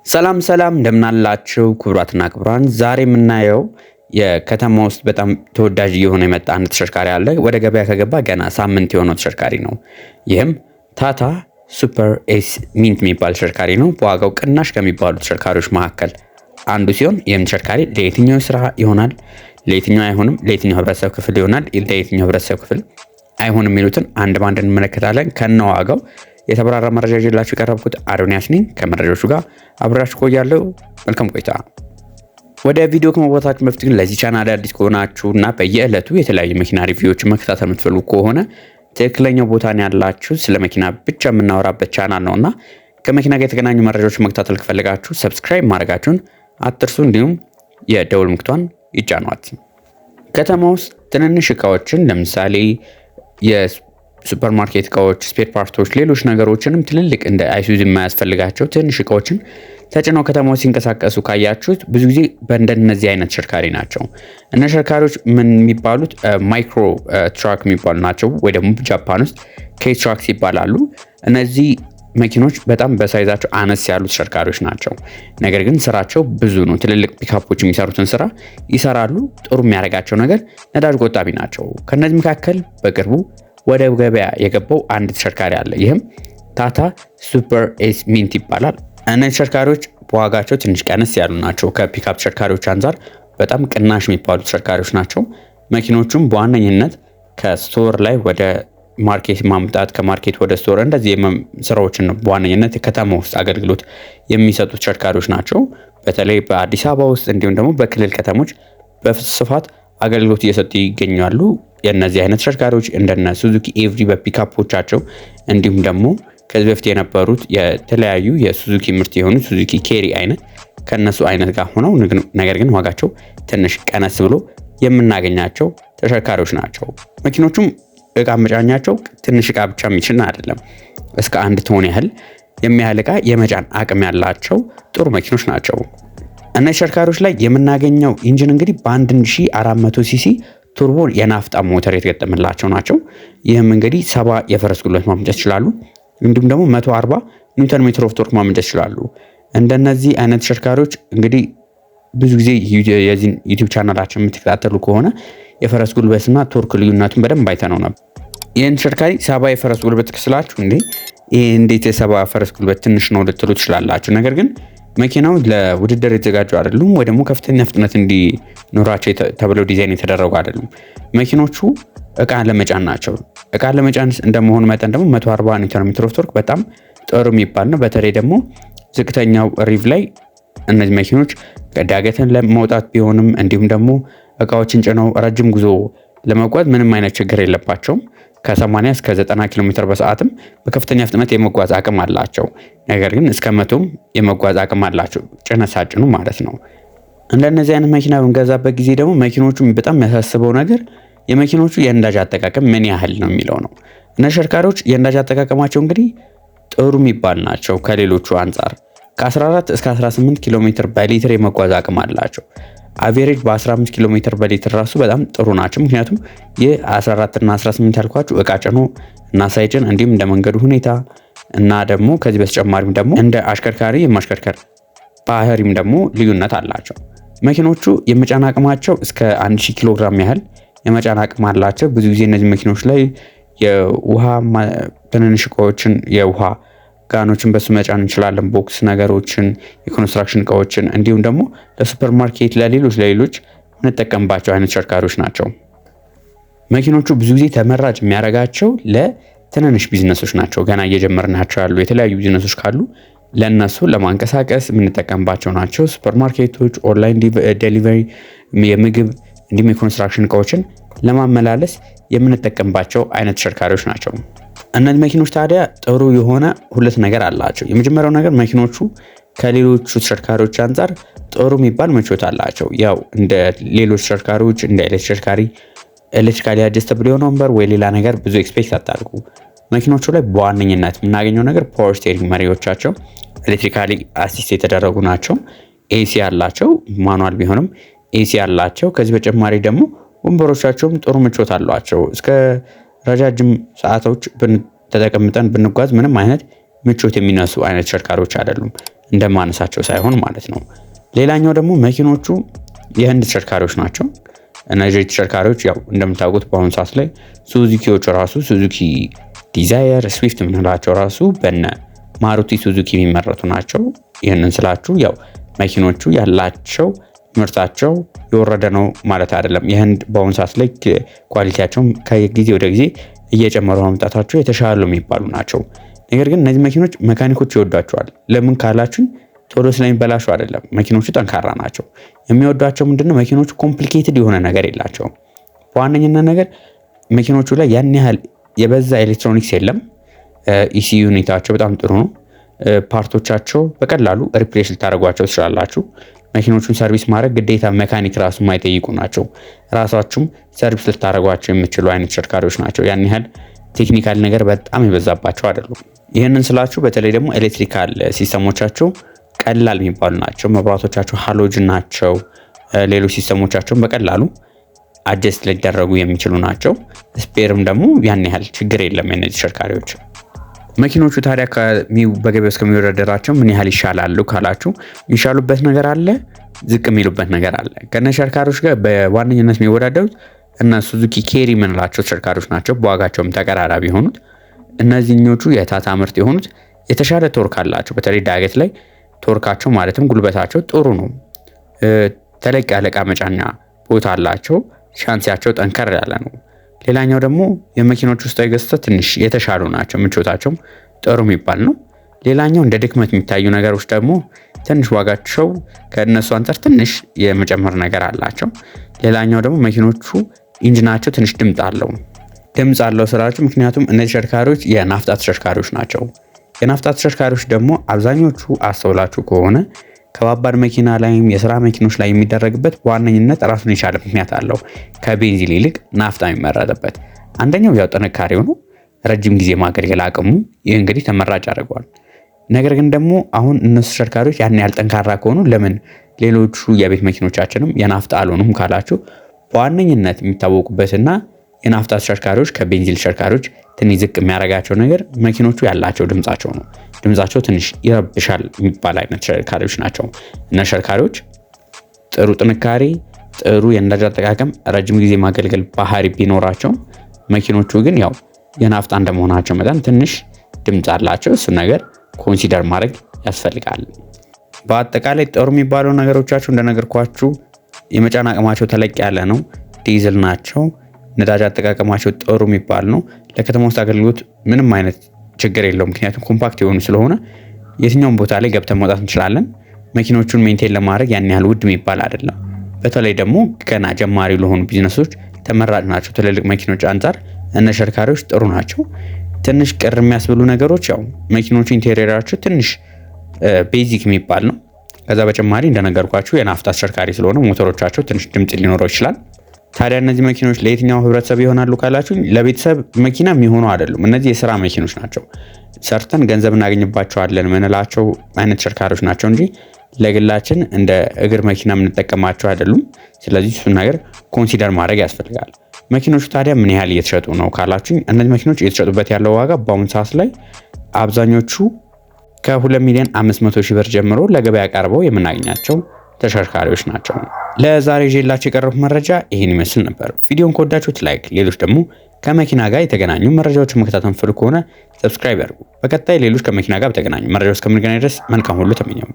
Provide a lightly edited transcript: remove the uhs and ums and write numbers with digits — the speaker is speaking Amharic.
ሰላም ሰላም እንደምናላችሁ ክቡራትና ክቡራን፣ ዛሬ የምናየው የከተማ ውስጥ በጣም ተወዳጅ እየሆነ የመጣ አንድ ተሽከርካሪ አለ። ወደ ገበያ ከገባ ገና ሳምንት የሆነው ተሽከርካሪ ነው። ይህም ታታ ሱፐር ኤስ ሚንት የሚባል ተሽከርካሪ ነው። በዋጋው ቅናሽ ከሚባሉ ተሽከርካሪዎች መካከል አንዱ ሲሆን ይህም ተሽከርካሪ ለየትኛው ስራ ይሆናል፣ ለየትኛው አይሆንም፣ ለየትኛው ህብረተሰብ ክፍል ይሆናል፣ ለየትኛው ህብረተሰብ ክፍል አይሆንም የሚሉትን አንድ ባንድ እንመለከታለን። ከነዋጋው የተብራራ መረጃ ይዤላችሁ የቀረብኩት አዶንያስ ነኝ። ከመረጃዎቹ ጋር አብራችሁ ቆያለሁ። መልካም ቆይታ። ወደ ቪዲዮ ከመግባታችሁ በፊት ግን ለዚህ ቻናል አዲስ ከሆናችሁና በየዕለቱ የተለያዩ መኪና ሪቪዎችን መከታተል የምትፈልጉ ከሆነ ትክክለኛው ቦታ ነው ያላችሁ። ስለ መኪና ብቻ የምናወራበት ቻናል ነውና ከመኪና ጋር የተገናኙ መረጃዎችን መከታተል ከፈለጋችሁ ሰብስክራይብ ማድረጋችሁን አትርሱ። እንዲሁም የደውል ምልክቷን ይጫኗት። ከተማ ውስጥ ትንንሽ እቃዎችን ለምሳሌ የሱፐርማርኬት እቃዎች፣ ስፔር ፓርቶች፣ ሌሎች ነገሮችንም ትልልቅ እንደ አይሱዙ የማያስፈልጋቸው ትንሽ እቃዎችን ተጭነው ከተማ ውስጥ ሲንቀሳቀሱ ካያችሁት ብዙ ጊዜ በእንደነዚህ አይነት ተሽከርካሪ ናቸው። እነ ተሽከርካሪዎች ምን የሚባሉት ማይክሮ ትራክ የሚባሉ ናቸው፣ ወይ ደግሞ ጃፓን ውስጥ ኬ ትራክስ ይባላሉ። እነዚህ መኪኖች በጣም በሳይዛቸው አነስ ያሉ ተሽከርካሪዎች ናቸው። ነገር ግን ስራቸው ብዙ ነው። ትልልቅ ፒካፖች የሚሰሩትን ስራ ይሰራሉ። ጥሩ የሚያደርጋቸው ነገር ነዳጅ ቆጣቢ ናቸው። ከነዚህ መካከል በቅርቡ ወደ ገበያ የገባው አንድ ተሽከርካሪ አለ። ይህም ታታ ሱፐር ኤስ ሚንት ይባላል። እነዚህ ተሽከርካሪዎች በዋጋቸው ትንሽ ቀነስ ያሉ ናቸው። ከፒካፕ ተሽከርካሪዎች አንጻር በጣም ቅናሽ የሚባሉ ተሽከርካሪዎች ናቸው። መኪኖቹም በዋነኝነት ከስቶር ላይ ወደ ማርኬት ማምጣት፣ ከማርኬት ወደ ስቶር እንደዚህ ስራዎችን በዋነኝነት ከተማ ውስጥ አገልግሎት የሚሰጡ ተሽከርካሪዎች ናቸው። በተለይ በአዲስ አበባ ውስጥ እንዲሁም ደግሞ በክልል ከተሞች በስፋት አገልግሎት እየሰጡ ይገኛሉ። የእነዚህ አይነት ተሽከርካሪዎች እንደነ ሱዙኪ ኤቭሪ በፒካፖቻቸው እንዲሁም ደግሞ ከዚህ በፊት የነበሩት የተለያዩ የሱዙኪ ምርት የሆኑ ሱዙኪ ኬሪ አይነት ከነሱ አይነት ጋር ሆነው ነገር ግን ዋጋቸው ትንሽ ቀነስ ብሎ የምናገኛቸው ተሽከርካሪዎች ናቸው። መኪኖቹም እቃ መጫኛቸው ትንሽ እቃ ብቻ የሚችል አይደለም። እስከ 1 ቶን ያህል የሚያህል እቃ የመጫን አቅም ያላቸው ጥሩ መኪኖች ናቸው። እነዚህ ተሽከርካሪዎች ላይ የምናገኘው ኢንጂን እንግዲህ በ1400 ሲሲ ቱርቦ የናፍጣ ሞተር የተገጠመላቸው ናቸው። ይህም እንግዲህ 70 የፈረስ ጉልበት ማመንጨት ይችላሉ። እንዲሁም ደግሞ 140 ኒውተን ሜትር ኦፍ ቶርክ ማመንጨት ይችላሉ። እንደነዚህ አይነት ተሽከርካሪዎች እንግዲህ ብዙ ጊዜ የዚህን ዩቲዩብ ቻናላችን የምትከታተሉ ከሆነ የፈረስ ጉልበትና ቶርክ ልዩነቱን በደንብ አይተነው ነበር። ይህን ተሽከርካሪ 70 የፈረስ ጉልበት ክስላችሁ እንዴት የ70 ፈረስ ጉልበት ትንሽ ነው ልትሉ ትችላላችሁ። ነገር ግን መኪናው ለውድድር የተዘጋጁ አይደሉም፣ ወይ ደግሞ ከፍተኛ ፍጥነት እንዲኖራቸው ተብለው ዲዛይን የተደረጉ አይደሉም። መኪኖቹ እቃ ለመጫን ናቸው። እቃ ለመጫን እንደመሆኑ መጠን ደግሞ 140 ኒውተን ሜትር ኦፍ ቶርክ በጣም ጥሩ የሚባል ነው። በተለይ ደግሞ ዝቅተኛው ሪቭ ላይ እነዚህ መኪኖች ዳገትን ለመውጣት ቢሆንም እንዲሁም ደግሞ እቃዎችን ጭነው ረጅም ጉዞ ለመጓዝ ምንም አይነት ችግር የለባቸውም። ከ80 እስከ 90 ኪሎ ሜትር በሰዓትም በከፍተኛ ፍጥነት የመጓዝ አቅም አላቸው። ነገር ግን እስከ 100 የመጓዝ አቅም አላቸው ጭነት ሳጭኑ ማለት ነው። እንደነዚህ አይነት መኪና በንገዛበት ጊዜ ደግሞ መኪኖቹ በጣም የሚያሳስበው ነገር የመኪኖቹ የነዳጅ አጠቃቀም ምን ያህል ነው የሚለው ነው። እነዚህ ተሽከርካሪዎች የነዳጅ አጠቃቀማቸው እንግዲህ ጥሩ የሚባል ናቸው። ከሌሎቹ አንጻር ከ14 እስከ 18 ኪሎ ሜትር በሊትር የመጓዝ አቅም አላቸው። አቬሬጅ በ15 ኪሎ ሜትር በሊትር ራሱ በጣም ጥሩ ናቸው። ምክንያቱም ይህ 14 እና 18 ያልኳችሁ እቃ ጭኖ እና ሳይጭን እንዲሁም እንደ መንገዱ ሁኔታ እና ደግሞ ከዚህ በተጨማሪም ደግሞ እንደ አሽከርካሪ የማሽከርከር ባህሪም ደግሞ ልዩነት አላቸው። መኪኖቹ የመጫን አቅማቸው እስከ 1000 ኪሎ ግራም ያህል የመጫን አቅም አላቸው። ብዙ ጊዜ እነዚህ መኪኖች ላይ የውሃ ትንንሽ እቃዎችን የውሃ ጋኖችን በሱ መጫን እንችላለን። ቦክስ ነገሮችን፣ የኮንስትራክሽን እቃዎችን እንዲሁም ደግሞ ለሱፐር ማርኬት ለሌሎች የምንጠቀምባቸው አይነት ተሽከርካሪዎች ናቸው። መኪኖቹ ብዙ ጊዜ ተመራጭ የሚያደርጋቸው ለትንንሽ ቢዝነሶች ናቸው። ገና እየጀመርናቸው ያሉ የተለያዩ ቢዝነሶች ካሉ ለእነሱ ለማንቀሳቀስ የምንጠቀምባቸው ናቸው። ሱፐር ማርኬቶች፣ ኦንላይን ዴሊቨሪ፣ የምግብ እንዲሁም የኮንስትራክሽን እቃዎችን ለማመላለስ የምንጠቀምባቸው አይነት ተሽከርካሪዎች ናቸው። እነዚህ መኪኖች ታዲያ ጥሩ የሆነ ሁለት ነገር አላቸው። የመጀመሪያው ነገር መኪኖቹ ከሌሎቹ ተሽከርካሪዎች አንጻር ጥሩ የሚባል ምቾት አላቸው። ያው እንደ ሌሎች ተሽከርካሪዎች እንደ ኤሌክትሪካሊ አጀስተብል የሆነ ወንበር ወይ ሌላ ነገር ብዙ ኤክስፔክት አታድርጉ። መኪኖቹ ላይ በዋነኝነት የምናገኘው ነገር ፓወር ስቴሪንግ መሪዎቻቸው ኤሌክትሪካሊ አሲስት የተደረጉ ናቸው። ኤሲ ያላቸው ማኑዋል ቢሆንም ኤሲ ያላቸው። ከዚህ በተጨማሪ ደግሞ ወንበሮቻቸውም ጥሩ ምቾት አሏቸው። እስከ ረጃጅም ሰዓቶች ተቀምጠን ብንጓዝ ምንም አይነት ምቾት የሚነሱ አይነት ተሽከርካሪዎች አይደሉም፣ እንደማነሳቸው ሳይሆን ማለት ነው። ሌላኛው ደግሞ መኪኖቹ የህንድ ተሽከርካሪዎች ናቸው። እነዚህ ተሽከርካሪዎች ያው እንደምታውቁት በአሁኑ ሰዓት ላይ ሱዙኪዎች ራሱ ሱዙኪ ዲዛየር፣ ስዊፍት የምንላቸው ራሱ በነ ማሩቲ ሱዙኪ የሚመረቱ ናቸው። ይህንን ስላችሁ ያው መኪኖቹ ያላቸው ምርታቸው የወረደ ነው ማለት አይደለም። የህንድ በአሁኑ ሰዓት ላይ ኳሊቲያቸውም ከጊዜ ወደ ጊዜ እየጨመሩ መምጣታቸው የተሻሉ የሚባሉ ናቸው። ነገር ግን እነዚህ መኪኖች መካኒኮች ይወዷቸዋል። ለምን ካላችሁኝ ቶሎ ስለሚበላሹ አይደለም። መኪኖቹ ጠንካራ ናቸው። የሚወዷቸው ምንድነው? መኪኖቹ ኮምፕሊኬትድ የሆነ ነገር የላቸውም። በዋነኝነት ነገር መኪኖቹ ላይ ያን ያህል የበዛ ኤሌክትሮኒክስ የለም። ኢሲዩ ሁኔታቸው በጣም ጥሩ ነው። ፓርቶቻቸው በቀላሉ ሪፕሌስ ልታደርጓቸው ትችላላችሁ። መኪኖቹን ሰርቪስ ማድረግ ግዴታ መካኒክ ራሱ የማይጠይቁ ናቸው። ራሳችሁም ሰርቪስ ልታደርጓቸው የምትችሉ አይነት ተሽከርካሪዎች ናቸው። ያን ያህል ቴክኒካል ነገር በጣም የበዛባቸው አይደሉም። ይህንን ስላችሁ በተለይ ደግሞ ኤሌክትሪካል ሲስተሞቻቸው ቀላል የሚባሉ ናቸው። መብራቶቻቸው ሃሎጅን ናቸው። ሌሎች ሲስተሞቻቸውን በቀላሉ አጀስት ሊደረጉ የሚችሉ ናቸው። ስፔርም ደግሞ ያን ያህል ችግር የለም የነዚህ ተሽከርካሪዎች። መኪኖቹ ታዲያ በገበያ ውስጥ ከሚወዳደራቸው ምን ያህል ይሻላሉ ካላችሁ፣ የሚሻሉበት ነገር አለ፣ ዝቅ የሚሉበት ነገር አለ። ከነ ተሽከርካሪዎች ጋር በዋነኝነት የሚወዳደሩት እና ሱዙኪ ኬሪ የምንላቸው ተሽከርካሪዎች ናቸው። በዋጋቸውም ተቀራራቢ የሆኑት እነዚህኞቹ የታታ ምርት የሆኑት የተሻለ ቶርክ አላቸው። በተለይ ዳገት ላይ ቶርካቸው ማለትም ጉልበታቸው ጥሩ ነው። ተለቅ ያለ ዕቃ መጫኛ ቦታ አላቸው። ሻንሲያቸው ጠንከር ያለ ነው። ሌላኛው ደግሞ የመኪኖች ውስጣዊ ገጽታ ትንሽ የተሻሉ ናቸው። ምቾታቸውም ጥሩ የሚባል ነው። ሌላኛው እንደ ድክመት የሚታዩ ነገሮች ደግሞ ትንሽ ዋጋቸው ከእነሱ አንጻር ትንሽ የመጨመር ነገር አላቸው። ሌላኛው ደግሞ መኪኖቹ ኢንጂናቸው ትንሽ ድምፅ አለው ስላችሁ፣ ምክንያቱም እነዚህ ተሽከርካሪዎች የናፍጣ ተሽከርካሪዎች ናቸው። የናፍጣ ተሽከርካሪዎች ደግሞ አብዛኞቹ አስተውላችሁ ከሆነ ከባባድ መኪና ላይም የስራ መኪኖች ላይ የሚደረግበት በዋነኝነት ራሱን የቻለ ምክንያት አለው። ከቤንዚን ይልቅ ናፍጣ የሚመረጥበት አንደኛው ያው ጥንካሬው ነው፣ ረጅም ጊዜ ማገልገል አቅሙ። ይህ እንግዲህ ተመራጭ ያደርገዋል። ነገር ግን ደግሞ አሁን እነሱ ተሽከርካሪዎች ያን ያህል ጠንካራ ከሆኑ ለምን ሌሎቹ የቤት መኪኖቻችንም የናፍጣ አልሆኑም ካላችሁ፣ በዋነኝነት የሚታወቁበትና የናፍጣ ተሽከርካሪዎች ከቤንዚን ተሽከርካሪዎች ትንሽ ዝቅ የሚያደርጋቸው ነገር መኪኖቹ ያላቸው ድምጻቸው ነው። ድምጻቸው ትንሽ ይረብሻል የሚባል አይነት ተሽከርካሪዎች ናቸው። እነ ተሽከርካሪዎች ጥሩ ጥንካሬ፣ ጥሩ የነዳጅ አጠቃቀም፣ ረጅም ጊዜ ማገልገል ባህሪ ቢኖራቸው፣ መኪኖቹ ግን ያው የናፍጣ እንደመሆናቸው መጠን ትንሽ ድምጽ አላቸው። እሱን ነገር ኮንሲደር ማድረግ ያስፈልጋል። በአጠቃላይ ጥሩ የሚባለው ነገሮቻቸው እንደነገርኳችሁ የመጫን አቅማቸው ተለቅ ያለ ነው። ዲዝል ናቸው። ነዳጅ አጠቃቀማቸው ጥሩ የሚባል ነው። ለከተማ ውስጥ አገልግሎት ምንም አይነት ችግር የለውም። ምክንያቱም ኮምፓክት የሆኑ ስለሆነ የትኛውም ቦታ ላይ ገብተን መውጣት እንችላለን። መኪኖቹን ሜንቴን ለማድረግ ያን ያህል ውድ የሚባል አይደለም። በተለይ ደግሞ ገና ጀማሪ ለሆኑ ቢዝነሶች ተመራጭ ናቸው። ትልልቅ መኪኖች አንጻር እነ ተሽከርካሪዎች ጥሩ ናቸው። ትንሽ ቅር የሚያስብሉ ነገሮች ያው መኪኖቹ ኢንቴሪየራቸው ትንሽ ቤዚክ የሚባል ነው። ከዛ በተጨማሪ እንደነገርኳችሁ የናፍጣ ተሽከርካሪ ስለሆነ ሞተሮቻቸው ትንሽ ድምጽ ሊኖረው ይችላል። ታዲያ እነዚህ መኪኖች ለየትኛው ህብረተሰብ ይሆናሉ ካላችሁ፣ ለቤተሰብ መኪና የሚሆኑ አይደሉም። እነዚህ የስራ መኪኖች ናቸው። ሰርተን ገንዘብ እናገኝባቸዋለን ምንላቸው አይነት ተሽከርካሪዎች ናቸው እንጂ ለግላችን እንደ እግር መኪና የምንጠቀማቸው አይደሉም። ስለዚህ እሱን ነገር ኮንሲደር ማድረግ ያስፈልጋል። መኪኖቹ ታዲያ ምን ያህል እየተሸጡ ነው ካላችሁ፣ እነዚህ መኪኖች እየተሸጡበት ያለው ዋጋ በአሁኑ ሰዓት ላይ አብዛኞቹ ከ2 ሚሊዮን 500 ሺህ ብር ጀምሮ ለገበያ ቀርበው የምናገኛቸው ተሽከርካሪዎች ናቸው። ለዛሬ ይዤላችሁ የቀረቡት መረጃ ይህን ይመስል ነበር። ቪዲዮን ከወዳችሁት ላይክ፣ ሌሎች ደግሞ ከመኪና ጋር የተገናኙ መረጃዎችን መከታተል ፈልጉ ከሆነ ሰብስክራይብ ያድርጉ። በቀጣይ ሌሎች ከመኪና ጋር በተገናኙ መረጃዎች እስከምንገናኝ ድረስ መልካም ሁሉ ተመኘው።